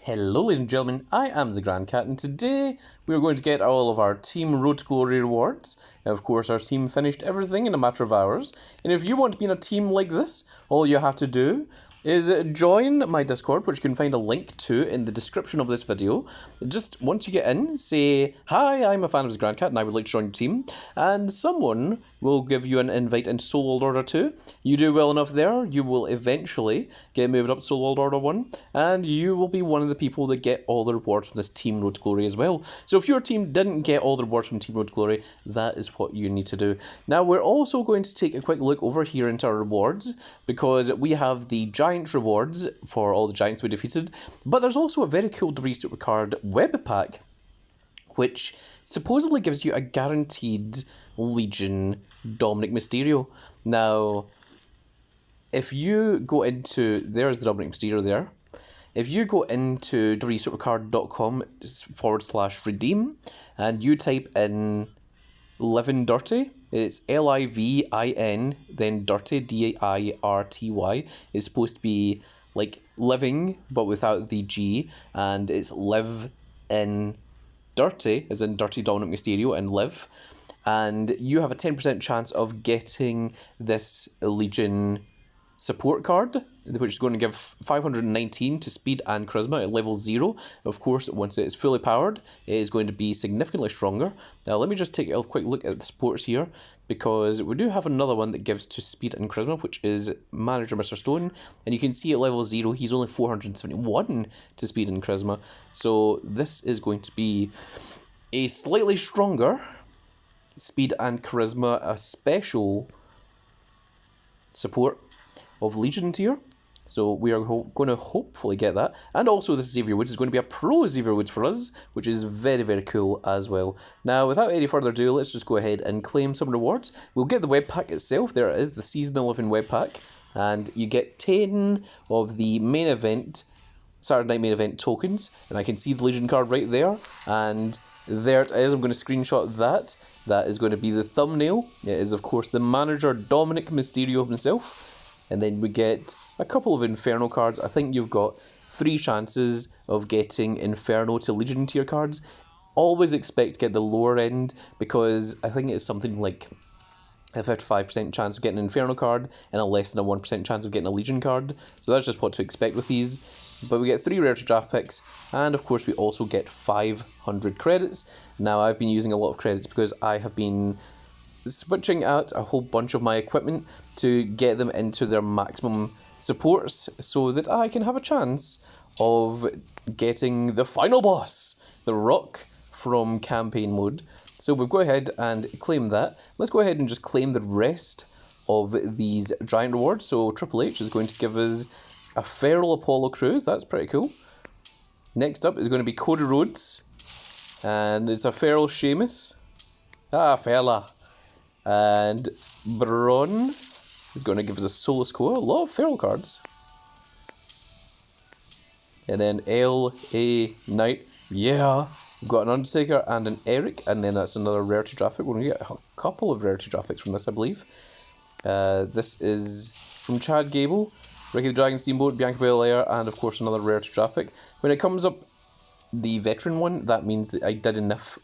Hello ladies and gentlemen, I am the Grand Cat, and today we are going to get all of our Team Road to Glory rewards. Of course, our team finished everything in a matter of hours, and if you want to be in a team like this, all you have to do is join my Discord, which you can find a link to in the description of this video. Just once you get in, say, "Hi, I'm a fan of the Grand Cat and I would like to join your team," and someone will give you an invite into Soul World Order 2. You do well enough there, you will eventually get moved up to Soul World Order 1, and you will be one of the people that get all the rewards from this Team Road to Glory as well. So if your team didn't get all the rewards from Team Road to Glory, that is what you need to do. Now we're also going to take a quick look over here into our rewards, because we have the Giants rewards for all the Giants we defeated, but there's also a very cool Debris Supercard web pack, which supposedly gives you a guaranteed Legion Dominic Mysterio. Now, if you go into, there's the Dominic Mysterio there. If you go into www.supercard.com/redeem and you type in Livin Dirty, it's Livin, then Dirty, Dirty. It's supposed to be like living, but without the G, and it's live in Dirty, as in Dirty Dominic Mysterio and live. And you have a 10% chance of getting this Legion support card, which is going to give 519 to speed and charisma at level 0. Of course, once it is fully powered, it is going to be significantly stronger. Now, let me just take a quick look at the supports here, because we do have another one that gives to speed and charisma, which is Manager Mr. Stone. And you can see at level 0, he's only 471 to speed and charisma. So this is going to be a slightly stronger speed and charisma, a special support of Legion tier. So we are going to hopefully get that. And also this Xavier Woods is going to be a pro Xavier Woods for us, which is very, very cool as well. Now, without any further ado, let's just go ahead and claim some rewards. We'll get the web pack itself. There it is, the Season 11 web pack. And you get 10 of the main event, Saturday Night Main Event tokens. And I can see the Legion card right there. And there it is. I'm going to screenshot that. That is going to be the thumbnail. It is, of course, the Manager Dominic Mysterio himself. And then we get a couple of Inferno cards. I think you've got 3 chances of getting Inferno to Legion tier cards. Always expect to get the lower end, because I think it's something like a 55% chance of getting an Inferno card and a less than a 1% chance of getting a Legion card. So that's just what to expect with these. But we get 3 rare to draft picks, and of course we also get 500 credits. Now, I've been using a lot of credits because I have been switching out a whole bunch of my equipment to get them into their maximum supports, so that I can have a chance of getting the final boss, the Rock from campaign mode. So we've go ahead and claim that. Let's go ahead and just claim the rest of these giant rewards. So Triple H is going to give us a Feral Apollo Crews. That's pretty cool. Next up is going to be Cody Rhodes, and it's a Feral Sheamus. Ah, fella. And Braun is going to give us a Solo Score. A lot of feral cards. And then L.A. Knight. Yeah. We've got an Undertaker and an Eric. And then that's another rarity draft pick. We're going to get a couple of rarity draft picks from this, I believe. This is from Chad Gable, Ricky the Dragon Steamboat, Bianca Belair, and of course another rarity draft pick. When it comes up the veteran one, that means that I did enough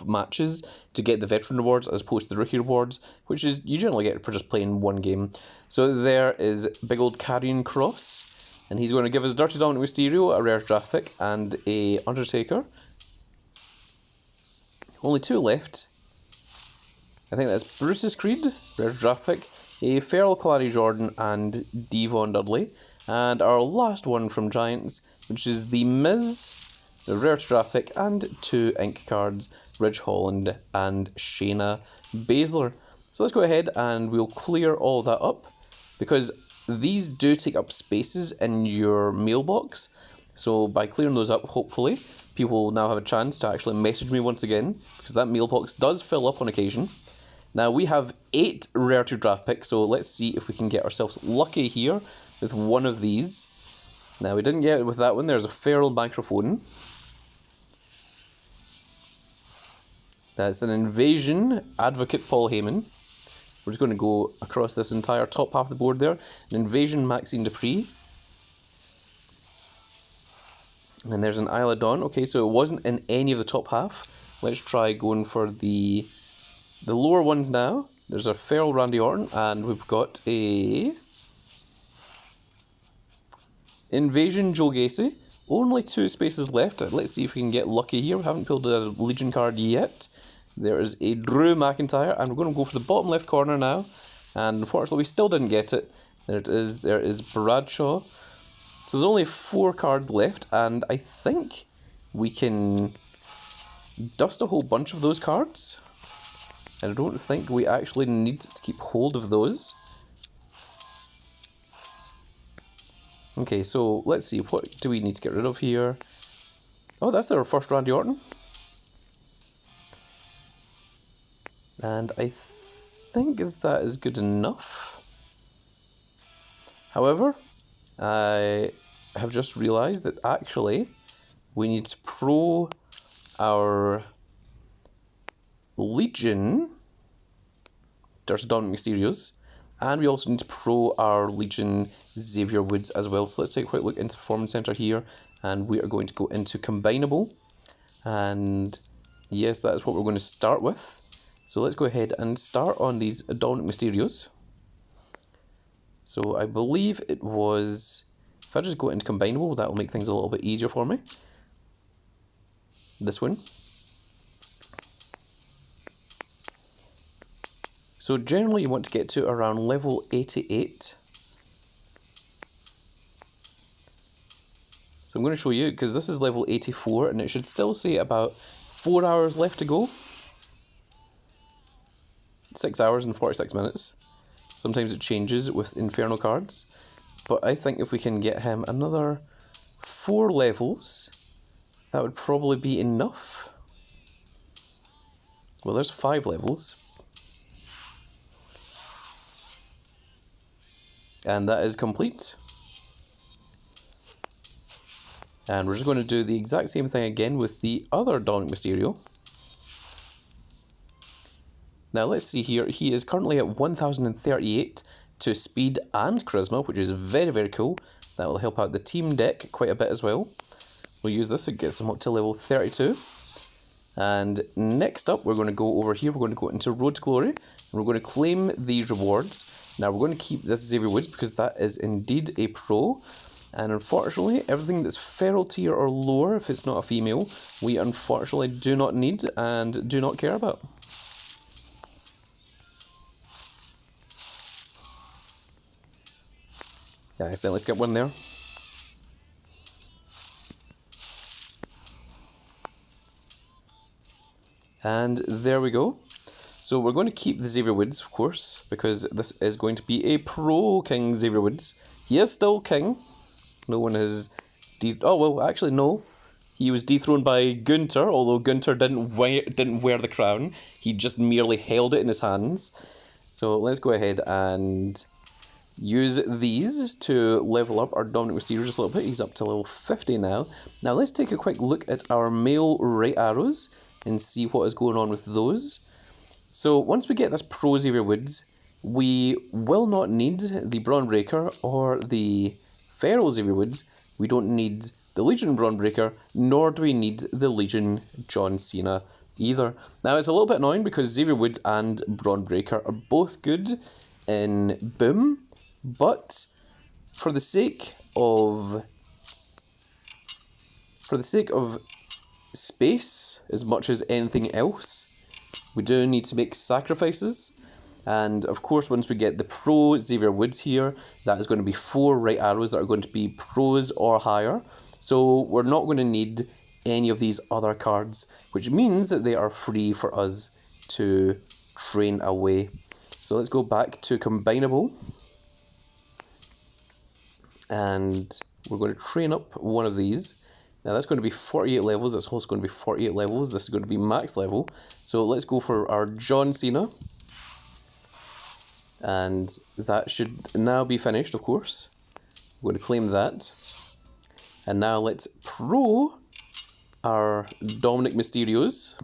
matches to get the veteran rewards as opposed to the rookie rewards, which is you generally get for just playing one game. So there is big old Karrion Kross, and he's going to give us Dirty Dominic Mysterio, a rare draft pick, and a Undertaker. Only 2 left. I think that's Bruce's Creed, rare draft pick, a Feral Kalani Jordan, and Devon Dudley. And our last one from Giants, which is the Miz, a rare draft pick, and 2 ink cards, Ridge Holland and Shayna Baszler. So let's go ahead and we'll clear all that up, because these do take up spaces in your mailbox. So by clearing those up, hopefully, people will now have a chance to actually message me once again, because that mailbox does fill up on occasion. Now we have 8 rare to draft picks, so let's see if we can get ourselves lucky here with one of these. Now we didn't get it with that one. There's a Feral Microphone. That's an Invasion Advocate Paul Heyman. We're just going to go across this entire top half of the board there. An Invasion Maxine Dupree. And there's an Isle of Dawn. Okay, so it wasn't in any of the top half. Let's try going for the lower ones now. There's a Feral Randy Orton, and we've got a Invasion Joe Gacy. Only 2 spaces left. Let's see if we can get lucky here. We haven't pulled a Legion card yet. There is a Drew McIntyre, and we're going to go for the bottom left corner now. And unfortunately, we still didn't get it. There it is. There is Bradshaw. So there's only 4 cards left, and I think we can dust a whole bunch of those cards. And I don't think we actually need to keep hold of those. Okay, so let's see, what do we need to get rid of here? Oh, that's our first Randy Orton. And I think that is good enough. However, I have just realised that actually we need to pro our Legion. There's Dominic Mysterios. And we also need to pro our Legion Xavier Woods as well. So let's take a quick look into the Performance Center here. And we are going to go into Combinable. And yes, that is what we're going to start with. So let's go ahead and start on these Dominic Mysterios. So I believe it was... If I just go into Combinable, that will make things a little bit easier for me. This one. So generally you want to get to around level 88. So I'm going to show you, because this is level 84, and it should still say about 4 hours left to go. 6 hours and 46 minutes. Sometimes it changes with Inferno cards. But I think if we can get him another 4 levels, that would probably be enough. Well, there's 5 levels. And that is complete. And we're just going to do the exact same thing again with the other Dominic Mysterio. Now let's see here, he is currently at 1038 to speed and charisma, which is very, very cool. That will help out the team deck quite a bit as well. We'll use this to get him up to level 32. And next up, we're going to go over here, we're going to go into Road to Glory, and we're going to claim these rewards. Now we're going to keep this Xavier Woods because that is indeed a pro. And unfortunately, everything that's feral tier or lower, if it's not a female, we unfortunately do not need and do not care about. Yeah, I accidentally skipped one there. And there we go. So we're going to keep the Xavier Woods, of course, because this is going to be a pro King Xavier Woods. He is still king. No one has... Oh, well, actually, no. He was dethroned by Gunther, although Gunther didn't wear the crown. He just merely held it in his hands. So let's go ahead and use these to level up our Dominic Mysterio just a little bit. He's up to level 50 now. Now let's take a quick look at our male right arrows and see what is going on with those. So once we get this pro Xavier Woods, we will not need the Braun Breaker or the Feral Xavier Woods. We don't need the Legion Braun Breaker, nor do we need the Legion John Cena either. Now it's a little bit annoying because Xavier Woods and Braun Breaker are both good in Boom, but for the sake of space as much as anything else, we do need to make sacrifices. And of course, once we get the pro Xavier Woods here, that is going to be 4 right arrows that are going to be pros or higher. So we're not going to need any of these other cards, which means that they are free for us to train away. So let's go back to Combinable. And we're going to train up one of these. Now that's going to be 48 levels, that's also going to be 48 levels, this is going to be max level. So let's go for our John Cena. And that should now be finished, of course. We're going to claim that. And now let's pro our Dominic Mysterios.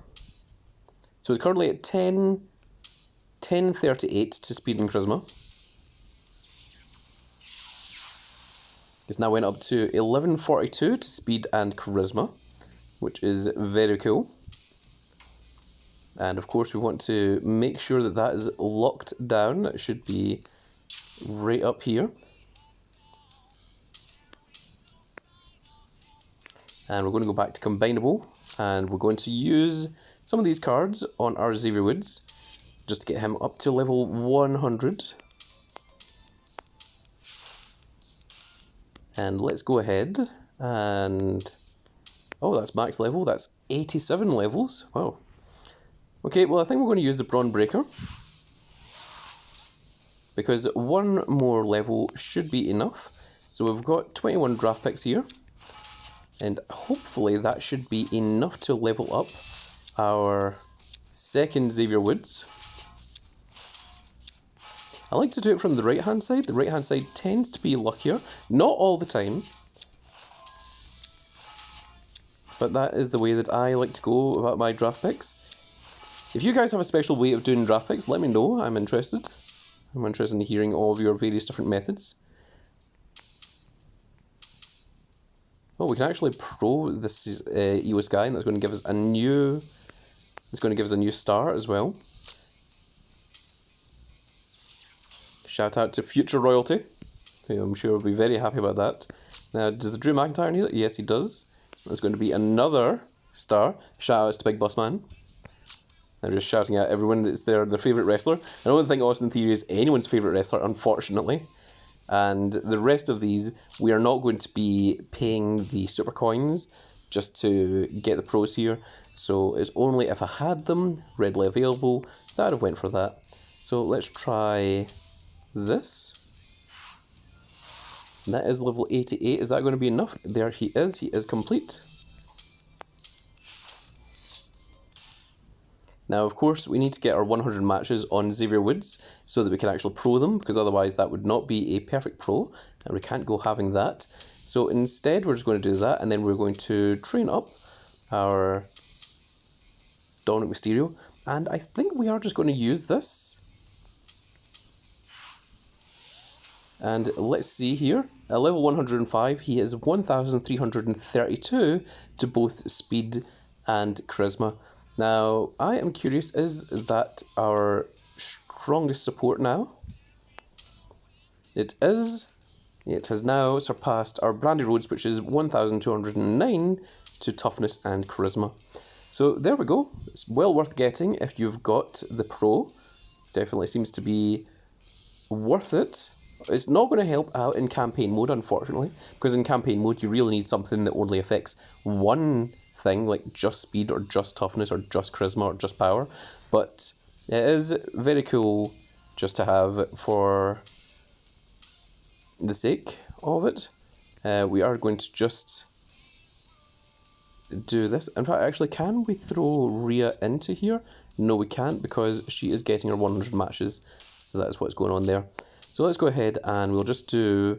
So it's currently at 1038 to speed and charisma. It's now went up to 1142 to speed and charisma, which is very cool. And of course we want to make sure that that is locked down. It should be right up here. And we're going to go back to combinable, and we're going to use some of these cards on our Xavier Woods just to get him up to level 100. And let's go ahead and... oh, that's max level. That's 87 levels. Wow. Okay, well I think we're going to use the Brawn Breaker, because one more level should be enough. So we've got 21 draft picks here, and hopefully that should be enough to level up our second Xavier Woods. I like to do it from the right hand side. The right hand side tends to be luckier, not all the time, but that is the way that I like to go about my draft picks. If you guys have a special way of doing draft picks, let me know. I'm interested. I'm interested in hearing all of your various different methods. Oh, we can actually pro this EOS guy, and that's going to give us a new... it's going to give us a new star as well. Shout out to future royalty. I'm sure we'll be very happy about that. Now, does the Drew McIntyre need it? Yes, he does. That's going to be another star. Shout outs to Big Boss Man. I'm just shouting at everyone that's their favourite wrestler. I don't think Austin Theory is anyone's favourite wrestler, unfortunately. And the rest of these, we are not going to be paying the super coins just to get the pros here. So it's only if I had them readily available that I'd have went for that. So let's try this. And that is level 88. Is that going to be enough? There he is. He is complete. Now, of course, we need to get our 100 matches on Xavier Woods so that we can actually pro them, because otherwise that would not be a perfect pro, and we can't go having that. So instead, we're just going to do that, and then we're going to train up our Dominic Mysterio, and I think we are just going to use this. And let's see here, at level 105, he is 1,332 to both speed and charisma. Now, I am curious, is that our strongest support now? It is. It has now surpassed our Brandy Rhodes, which is 1,209 to toughness and charisma. So there we go. It's well worth getting if you've got the pro. Definitely seems to be worth it. It's not going to help out in campaign mode, unfortunately, because in campaign mode you really need something that only affects one thing, like just speed or just toughness or just charisma or just power. But it is very cool just to have for the sake of it. We are going to just do this. In fact, actually, can we throw Rhea into here? No, we can't, because she is getting her 100 matches. So that's what's going on there. So let's go ahead and we'll just do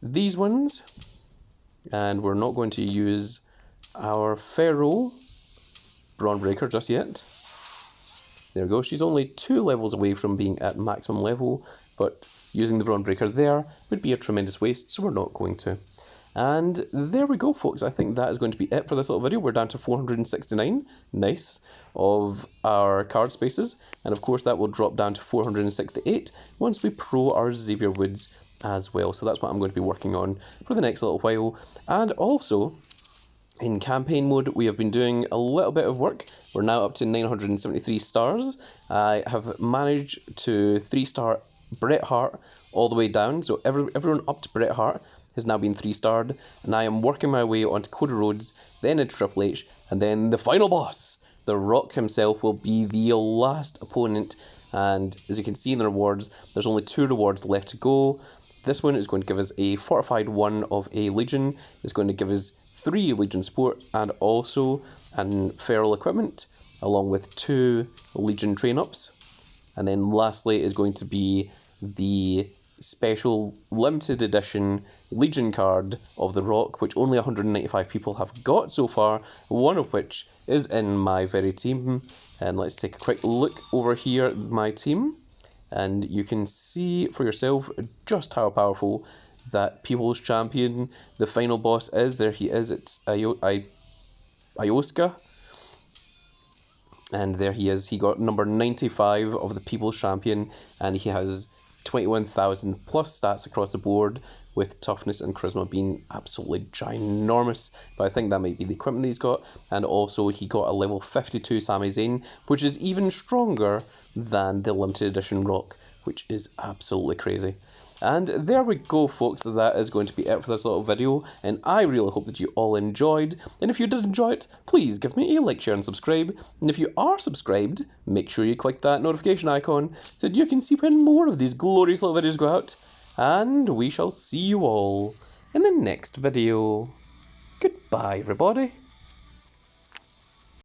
these ones. And we're not going to use our Pharaoh Brawn Breaker just yet. There we go. She's only 2 levels away from being at maximum level, but using the Brawn Breaker there would be a tremendous waste, so we're not going to. And there we go, folks. I think that is going to be it for this little video. We're down to 469, nice, of our card spaces. And of course that will drop down to 468 once we pro our Xavier Woods as well. So that's what I'm going to be working on for the next little while. And also, in campaign mode, we have been doing a little bit of work. We're now up to 973 stars. I have managed to 3-star Bret Hart all the way down. So everyone up to Bret Hart has now been 3-starred. And I am working my way onto Cody Rhodes, then into Triple H, and then the final boss, The Rock himself, will be the last opponent. And as you can see in the rewards, there's only 2 rewards left to go. This one is going to give us a fortified 1 of a Legion. It's going to give us 3 Legion support and also an feral equipment, along with 2 Legion train-ups. And then lastly is going to be the special limited edition Legion card of The Rock, which only 195 people have got so far, one of which is in my very team. And let's take a quick look over here at my team, and you can see for yourself just how powerful that People's Champion, the final boss, is. There he is. It's Ioska. And there he is. He got number 95 of the People's Champion, and he has 21,000 plus stats across the board, with toughness and charisma being absolutely ginormous. But I think that might be the equipment that he's got. And also he got a level 52 Sami Zayn, which is even stronger than the limited edition Rock, which is absolutely crazy. And there we go, folks. That is going to be it for this little video, and I really hope that you all enjoyed. And if you did enjoy it, please give me a like, share, and subscribe. And if you are subscribed, make sure you click that notification icon so that you can see when more of these glorious little videos go out. And we shall see you all in the next video. Goodbye, everybody.